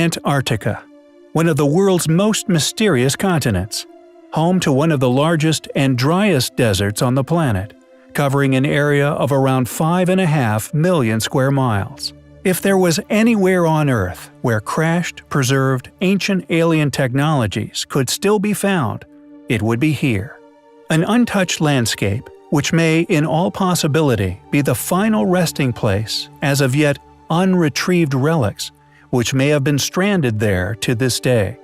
Antarctica, one of the world's most mysterious continents, home to one of the largest and driest deserts on the planet, covering an area of around 5.5 million square miles. If there was anywhere on Earth where crashed, preserved, ancient alien technologies could still be found, it would be here. An untouched landscape which may in all possibility be the final resting place as of yet unretrieved relics which may have been stranded there to this day.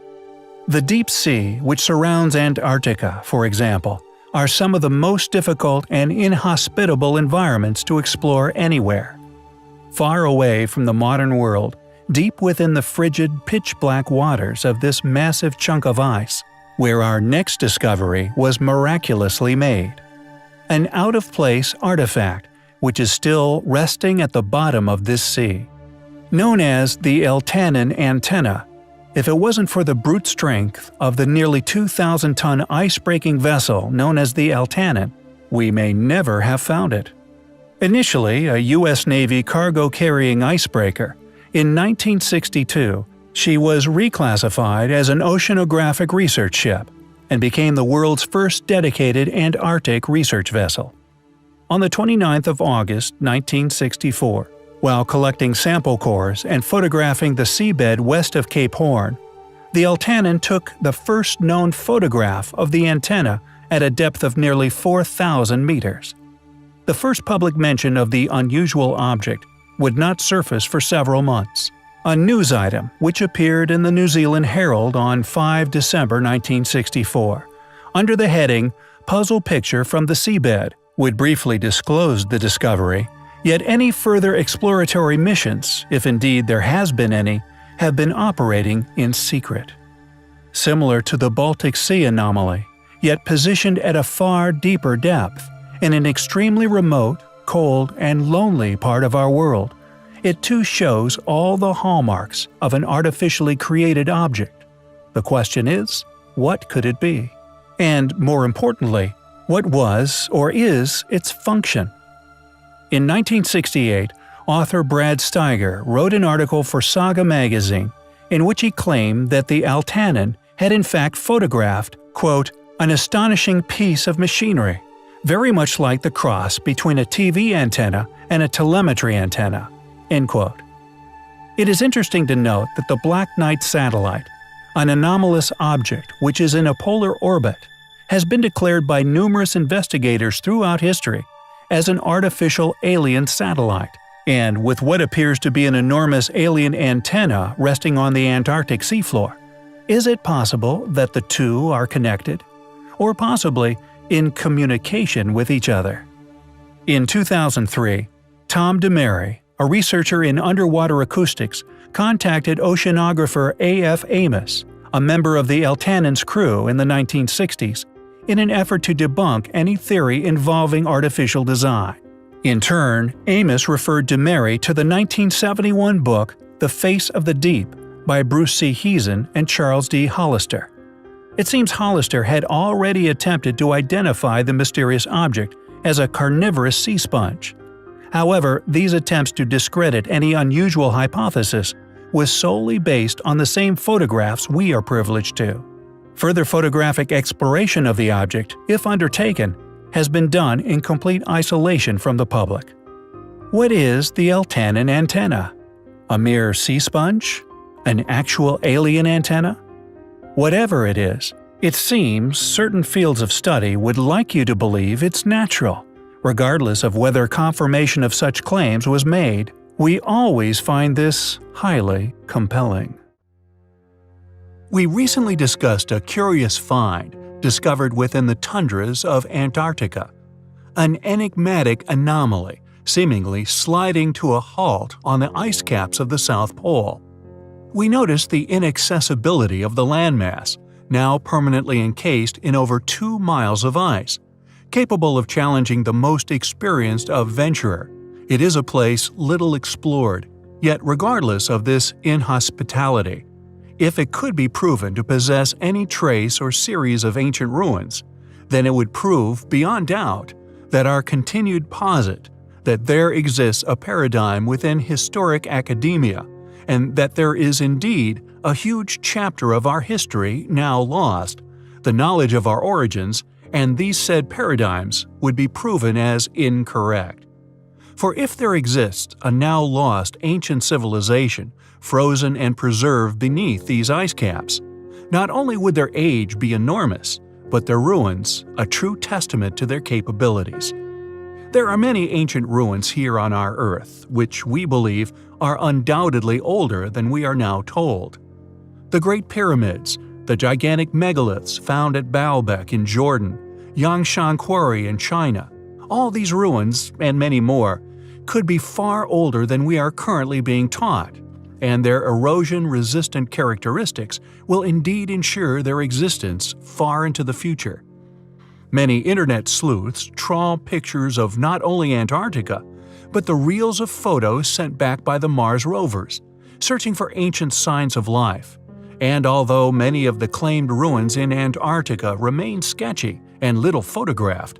The deep sea which surrounds Antarctica, for example, are some of the most difficult and inhospitable environments to explore anywhere. Far away from the modern world, deep within the frigid, pitch-black waters of this massive chunk of ice, where our next discovery was miraculously made. An out-of-place artifact which is still resting at the bottom of this sea. Known as the Eltanin antenna, if it wasn't for the brute strength of the nearly 2,000-ton ice-breaking vessel known as the Eltanin, we may never have found it. Initially a U.S. Navy cargo-carrying icebreaker, in 1962 she was reclassified as an oceanographic research ship and became the world's first dedicated Antarctic research vessel. On the 29th of August 1964, while collecting sample cores and photographing the seabed west of Cape Horn, the Eltanin took the first known photograph of the antenna at a depth of nearly 4,000 meters. The first public mention of the unusual object would not surface for several months. A news item which appeared in the New Zealand Herald on 5 December 1964, under the heading "Puzzle Picture from the Seabed," would briefly disclose the discovery. Yet any further exploratory missions, if indeed there has been any, have been operating in secret. Similar to the Baltic Sea anomaly, yet positioned at a far deeper depth, in an extremely remote, cold, and lonely part of our world, it too shows all the hallmarks of an artificially created object. The question is, what could it be? And more importantly, what was or is its function? In 1968, author Brad Steiger wrote an article for Saga magazine in which he claimed that the Eltanin had in fact photographed, quote, "an astonishing piece of machinery, very much like the cross between a TV antenna and a telemetry antenna," end quote. It is interesting to note that the Black Knight satellite, an anomalous object which is in a polar orbit, has been declared by numerous investigators throughout history as an artificial alien satellite, and with what appears to be an enormous alien antenna resting on the Antarctic seafloor. Is it possible that the two are connected? Or possibly in communication with each other? In 2003, Tom DeMary, a researcher in underwater acoustics, contacted oceanographer A.F. Amos, a member of the Eltanin's crew in the 1960s, in an effort to debunk any theory involving artificial design. In turn, Amos referred DeMary to the 1971 book The Face of the Deep by Bruce C. Heezen and Charles D. Hollister. It seems Hollister had already attempted to identify the mysterious object as a carnivorous sea sponge. However, these attempts to discredit any unusual hypothesis was solely based on the same photographs we are privileged to. Further photographic exploration of the object, if undertaken, has been done in complete isolation from the public. What is the Eltanin antenna? A mere sea sponge? An actual alien antenna? Whatever it is, it seems certain fields of study would like you to believe it's natural. Regardless of whether confirmation of such claims was made, we always find this highly compelling. We recently discussed a curious find discovered within the tundras of Antarctica, an enigmatic anomaly seemingly sliding to a halt on the ice caps of the South Pole. We noticed the inaccessibility of the landmass, now permanently encased in over 2 miles of ice. Capable of challenging the most experienced adventurer, it is a place little explored, yet regardless of this inhospitality, if it could be proven to possess any trace or series of ancient ruins, then it would prove beyond doubt that our continued posit that there exists a paradigm within historic academia and that there is indeed a huge chapter of our history now lost. The knowledge of our origins and these said paradigms would be proven as incorrect. For if there exists a now lost ancient civilization frozen and preserved beneath these ice caps, not only would their age be enormous, but their ruins a true testament to their capabilities. There are many ancient ruins here on our Earth, which we believe are undoubtedly older than we are now told. The Great Pyramids, the gigantic megaliths found at Baalbek in Jordan, Yangshan Quarry in China, all these ruins, and many more, could be far older than we are currently being taught, and their erosion-resistant characteristics will indeed ensure their existence far into the future. Many internet sleuths trawl pictures of not only Antarctica, but the reels of photos sent back by the Mars rovers, searching for ancient signs of life. And although many of the claimed ruins in Antarctica remain sketchy and little photographed,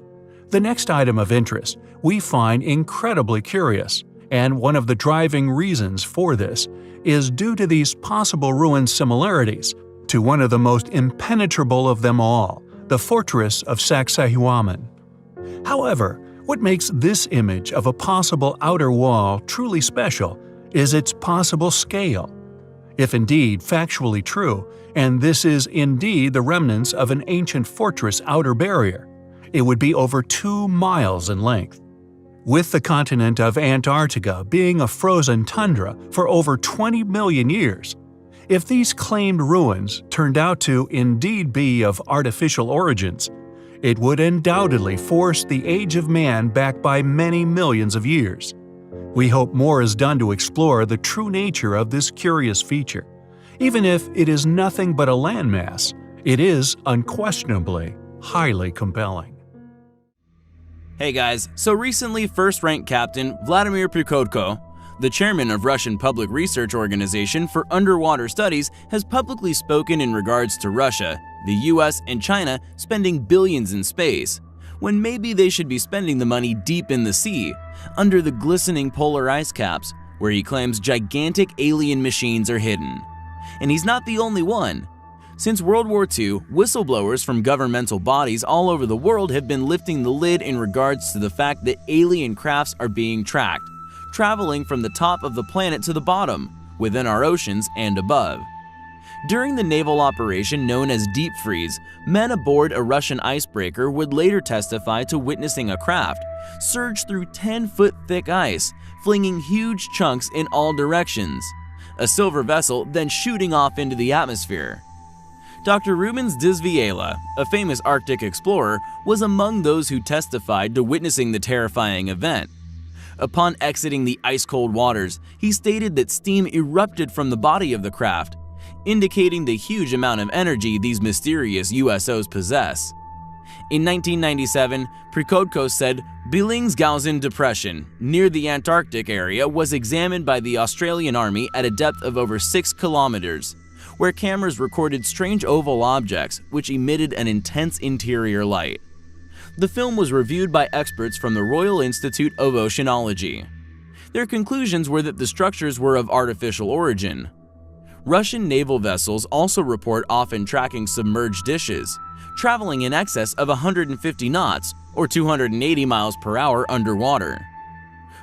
the next item of interest we find incredibly curious, and one of the driving reasons for this is due to these possible ruin similarities to one of the most impenetrable of them all, the fortress of Sacsayhuaman. However, what makes this image of a possible outer wall truly special is its possible scale. If indeed factually true, and this is indeed the remnants of an ancient fortress outer barrier, it would be over 2 miles in length. With the continent of Antarctica being a frozen tundra for over 20 million years, if these claimed ruins turned out to indeed be of artificial origins, it would undoubtedly force the age of man back by many millions of years. We hope more is done to explore the true nature of this curious feature. Even if it is nothing but a landmass, it is unquestionably highly compelling. Hey guys, so recently first-rank Captain Vladimir Prikodko, the chairman of Russian Public Research Organization for Underwater Studies, has publicly spoken in regards to Russia, the US, and China spending billions in space, when maybe they should be spending the money deep in the sea, under the glistening polar ice caps, where he claims gigantic alien machines are hidden. And he's not the only one. Since World War II, whistleblowers from governmental bodies all over the world have been lifting the lid in regards to the fact that alien crafts are being tracked, traveling from the top of the planet to the bottom, within our oceans and above. During the naval operation known as Deep Freeze, men aboard a Russian icebreaker would later testify to witnessing a craft surge through 10-foot thick ice, flinging huge chunks in all directions, a silver vessel then shooting off into the atmosphere. Dr. Rubens Disviela, a famous Arctic explorer, was among those who testified to witnessing the terrifying event. Upon exiting the ice-cold waters, he stated that steam erupted from the body of the craft, indicating the huge amount of energy these mysterious USOs possess. In 1997, Prikodko said Billings-Gausen Depression, near the Antarctic area, was examined by the Australian Army at a depth of over 6 kilometers, where cameras recorded strange oval objects which emitted an intense interior light. The film was reviewed by experts from the Royal Institute of Oceanology. Their conclusions were that the structures were of artificial origin. Russian naval vessels also report often tracking submerged dishes, traveling in excess of 150 knots or 280 miles per hour underwater.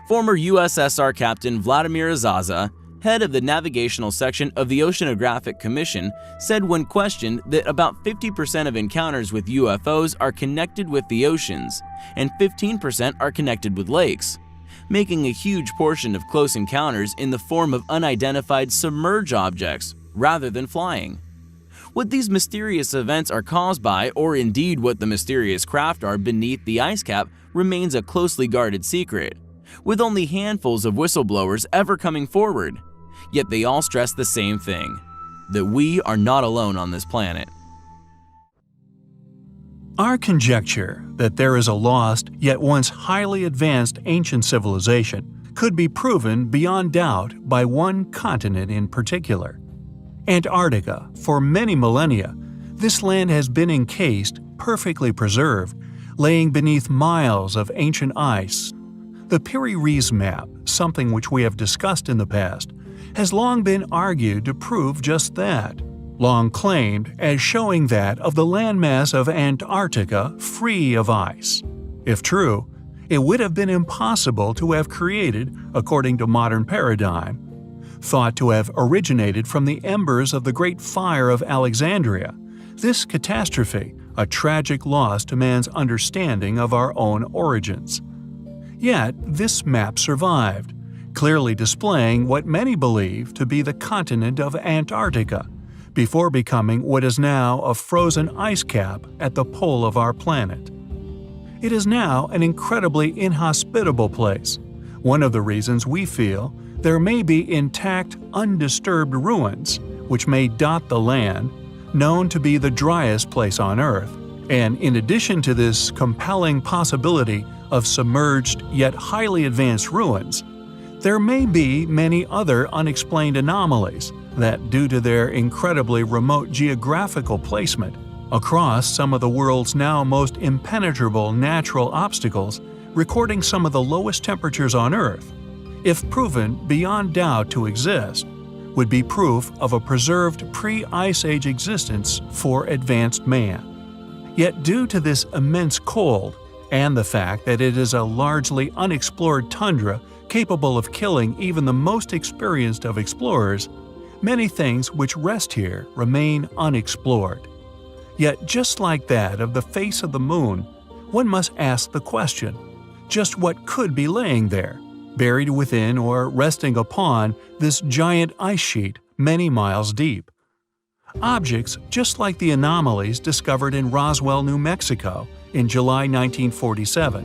Former USSR Captain Vladimir Azaza, head of the navigational section of the Oceanographic Commission, said when questioned that about 50% of encounters with UFOs are connected with the oceans and 15% are connected with lakes, making a huge portion of close encounters in the form of unidentified submerged objects rather than flying. What these mysterious events are caused by, or indeed what the mysterious craft are beneath the ice cap, remains a closely guarded secret, with only handfuls of whistleblowers ever coming forward. Yet they all stress the same thing, that we are not alone on this planet. Our conjecture that there is a lost yet once highly advanced ancient civilization could be proven beyond doubt by one continent in particular. Antarctica. For many millennia, this land has been encased, perfectly preserved, laying beneath miles of ancient ice. The Piri-Reis map, something which we have discussed in the past, has long been argued to prove just that, long claimed as showing that of the landmass of Antarctica free of ice. If true, it would have been impossible to have created, according to modern paradigm, thought to have originated from the embers of the Great Fire of Alexandria. This catastrophe, a tragic loss to man's understanding of our own origins. Yet, this map survived, clearly displaying what many believe to be the continent of Antarctica, before becoming what is now a frozen ice cap at the pole of our planet. It is now an incredibly inhospitable place, one of the reasons we feel there may be intact, undisturbed ruins, which may dot the land, known to be the driest place on Earth. And in addition to this compelling possibility of submerged yet highly advanced ruins, there may be many other unexplained anomalies that, due to their incredibly remote geographical placement across some of the world's now most impenetrable natural obstacles, recording some of the lowest temperatures on Earth, if proven beyond doubt to exist, would be proof of a preserved pre-Ice Age existence for advanced man. Yet due to this immense cold, and the fact that it is a largely unexplored tundra capable of killing even the most experienced of explorers, many things which rest here remain unexplored. Yet just like that of the face of the moon, one must ask the question, just what could be laying there, buried within or resting upon this giant ice sheet many miles deep? Objects just like the anomalies discovered in Roswell, New Mexico in July 1947,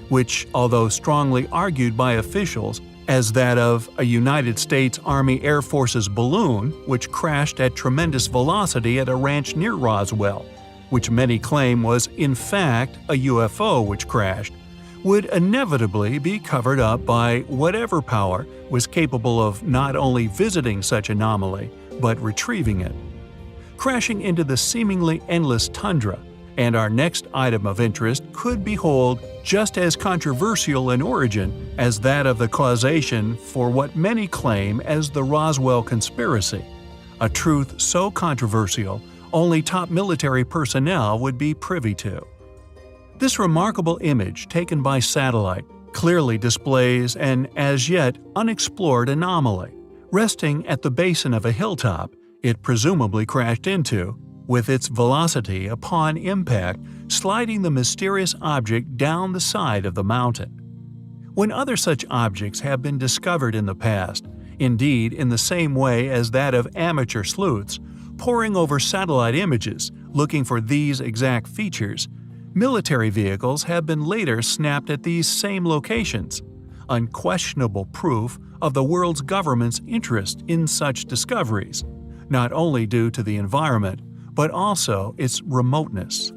which, although strongly argued by officials as that of a United States Army Air Force's balloon which crashed at tremendous velocity at a ranch near Roswell, which many claim was in fact a UFO which crashed, would inevitably be covered up by whatever power was capable of not only visiting such anomaly, but retrieving it. Crashing into the seemingly endless tundra, and our next item of interest could behold just as controversial an origin as that of the causation for what many claim as the Roswell conspiracy, a truth so controversial only top military personnel would be privy to. This remarkable image taken by satellite clearly displays an as yet unexplored anomaly, resting at the basin of a hilltop it presumably crashed into, with its velocity upon impact sliding the mysterious object down the side of the mountain. When other such objects have been discovered in the past, indeed in the same way as that of amateur sleuths, poring over satellite images looking for these exact features, military vehicles have been later snapped at these same locations, unquestionable proof of the world's government's interest in such discoveries, not only due to the environment, but also its remoteness.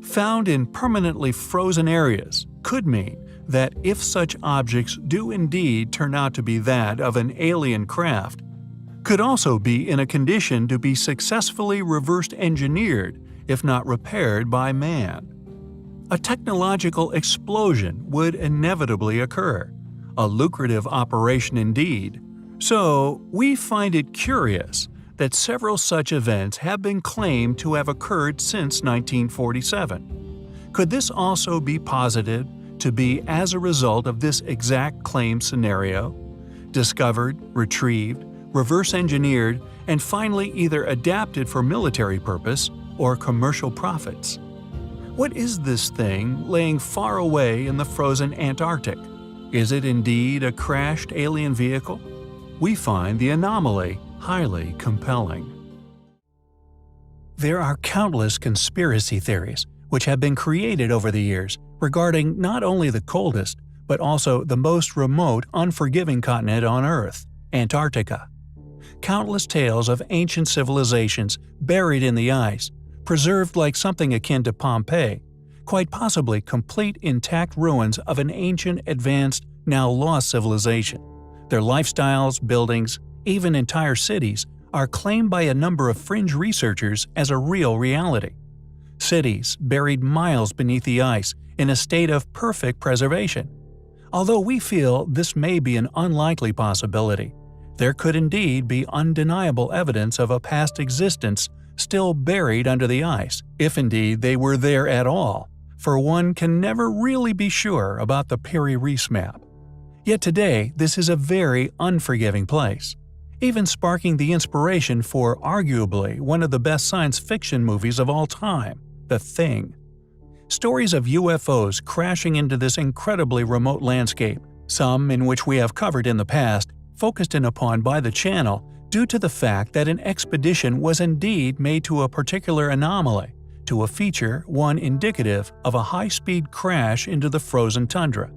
Found in permanently frozen areas could mean that if such objects do indeed turn out to be that of an alien craft, could also be in a condition to be successfully reverse engineered, if not repaired by man. A technological explosion would inevitably occur, a lucrative operation indeed. So, we find it curious that several such events have been claimed to have occurred since 1947. Could this also be posited to be as a result of this exact claim scenario? Discovered, retrieved, reverse engineered, and finally either adapted for military purpose or commercial profits. What is this thing laying far away in the frozen Antarctic? Is it indeed a crashed alien vehicle? We find the anomaly highly compelling. There are countless conspiracy theories which have been created over the years regarding not only the coldest, but also the most remote, unforgiving continent on Earth, Antarctica. Countless tales of ancient civilizations buried in the ice, preserved like something akin to Pompeii, quite possibly complete intact ruins of an ancient, advanced, now lost civilization. Their lifestyles, buildings, even entire cities, are claimed by a number of fringe researchers as a real reality. Cities buried miles beneath the ice in a state of perfect preservation. Although we feel this may be an unlikely possibility, There could indeed be undeniable evidence of a past existence still buried under the ice, if indeed they were there at all, for one can never really be sure about the Piri Reis map. Yet today, this is a very unforgiving place, even sparking the inspiration for arguably one of the best science fiction movies of all time, The Thing. Stories of UFOs crashing into this incredibly remote landscape, some in which we have covered in the past, focused in upon by the channel due to the fact that an expedition was indeed made to a particular anomaly, to a feature one indicative of a high-speed crash into the frozen tundra.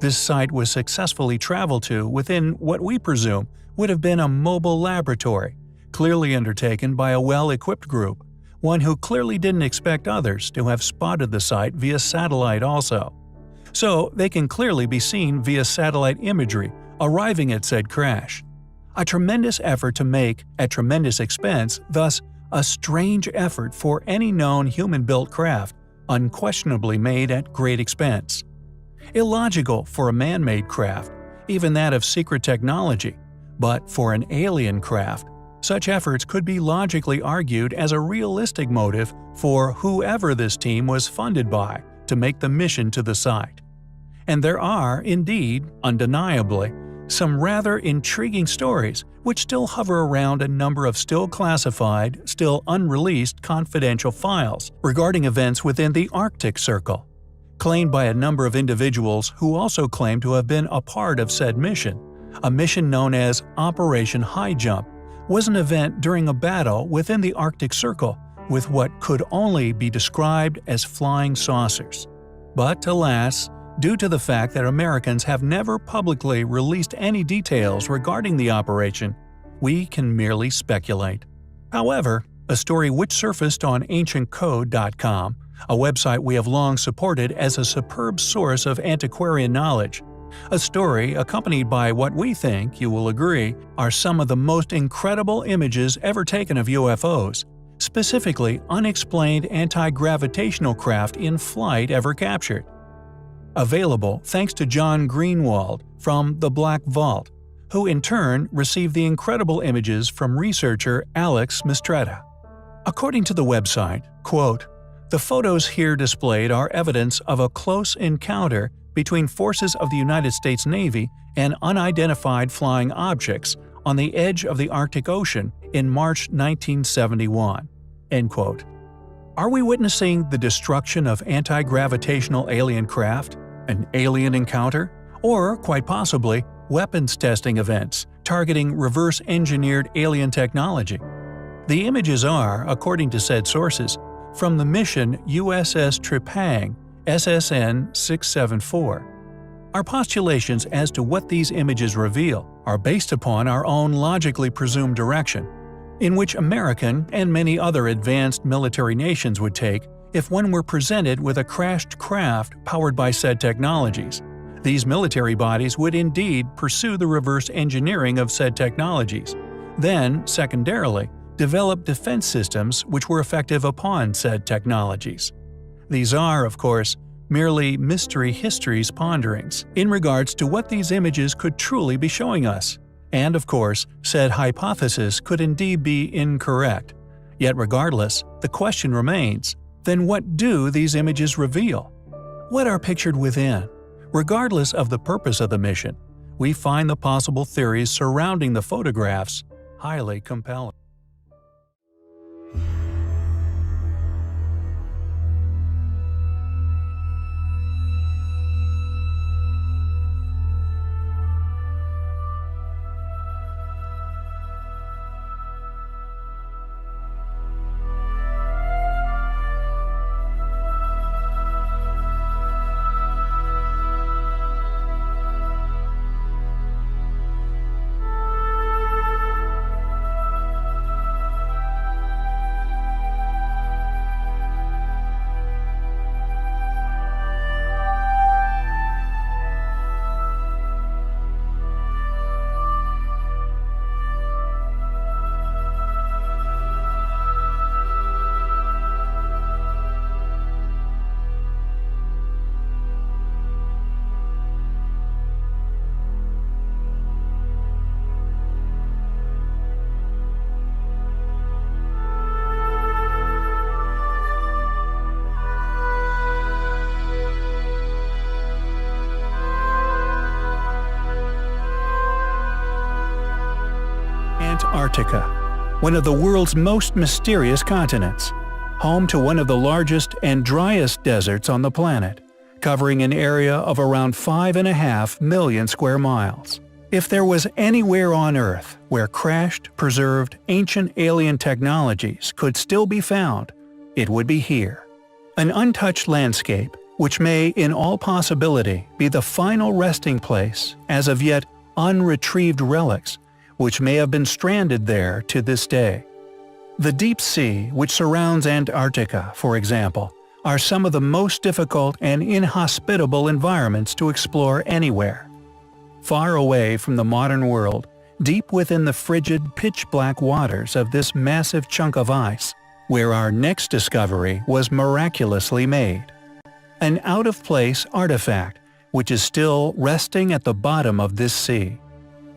This site was successfully traveled to within what we presume would have been a mobile laboratory, clearly undertaken by a well-equipped group, one who clearly didn't expect others to have spotted the site via satellite also. So they can clearly be seen via satellite imagery arriving at said crash. A tremendous effort to make at tremendous expense, thus a strange effort for any known human-built craft, unquestionably made at great expense. Illogical for a man-made craft, even that of secret technology, but for an alien craft, such efforts could be logically argued as a realistic motive for whoever this team was funded by to make the mission to the site. And there are, indeed, undeniably, some rather intriguing stories which still hover around a number of still classified, still unreleased confidential files regarding events within the Arctic Circle, claimed by a number of individuals who also claim to have been a part of said mission. A mission known as Operation High Jump was an event during a battle within the Arctic Circle with what could only be described as flying saucers. But alas, due to the fact that Americans have never publicly released any details regarding the operation, we can merely speculate. However, a story which surfaced on ancientcode.com, a website we have long supported as a superb source of antiquarian knowledge, a story accompanied by what we think, you will agree, are some of the most incredible images ever taken of UFOs, specifically unexplained anti-gravitational craft in flight ever captured. Available thanks to John Greenwald from The Black Vault, who in turn received the incredible images from researcher Alex Mistretta. According to the website, quote, "The photos here displayed are evidence of a close encounter between forces of the United States Navy and unidentified flying objects on the edge of the Arctic Ocean in March 1971." End quote. Are we witnessing the destruction of anti-gravitational alien craft, an alien encounter, or, quite possibly, weapons testing events targeting reverse-engineered alien technology? The images are, according to said sources, from the mission USS Tripang, SSN 674. Our postulations as to what these images reveal are based upon our own logically presumed direction, in which American and many other advanced military nations would take if one were presented with a crashed craft powered by said technologies. These military bodies would indeed pursue the reverse engineering of said technologies, then, secondarily, develop defense systems which were effective upon said technologies. These are, of course, merely mystery history's ponderings in regards to what these images could truly be showing us. And of course, said hypothesis could indeed be incorrect. Yet regardless, the question remains, then what do these images reveal? What are pictured within? Regardless of the purpose of the mission, we find the possible theories surrounding the photographs highly compelling. Antarctica, one of the world's most mysterious continents, home to one of the largest and driest deserts on the planet, covering an area of around 5.5 million square miles. If there was anywhere on Earth where crashed, preserved, ancient alien technologies could still be found, it would be here. An untouched landscape which may, in all possibility, be the final resting place, as of yet unretrieved relics, which may have been stranded there to this day. The deep sea, which surrounds Antarctica, for example, are some of the most difficult and inhospitable environments to explore anywhere. Far away from the modern world, deep within the frigid, pitch-black waters of this massive chunk of ice, where our next discovery was miraculously made. An out-of-place artifact, which is still resting at the bottom of this sea.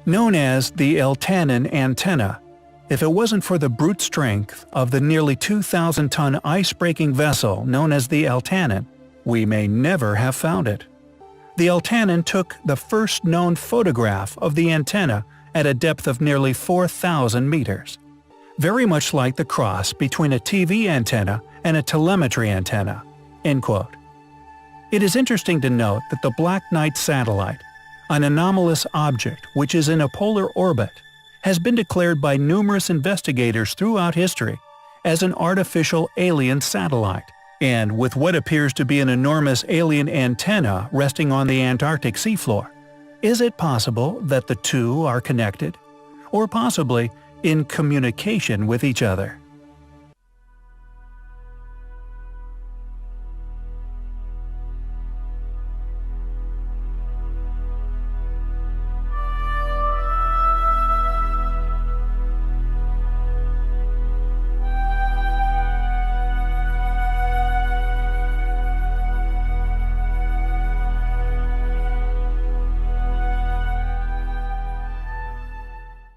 Known as the Eltanin antenna, if it wasn't for the brute strength of the nearly 2,000-ton ice-breaking vessel known as the Eltanin, we may never have found it. The Eltanin took the first known photograph of the antenna at a depth of nearly 4,000 meters, very much like the cross between a TV antenna and a telemetry antenna." End quote. It is interesting to note that the Black Knight satellite, an anomalous object which is in a polar orbit, has been declared by numerous investigators throughout history as an artificial alien satellite, and with what appears to be an enormous alien antenna resting on the Antarctic seafloor. Is it possible that the two are connected? Or possibly in communication with each other?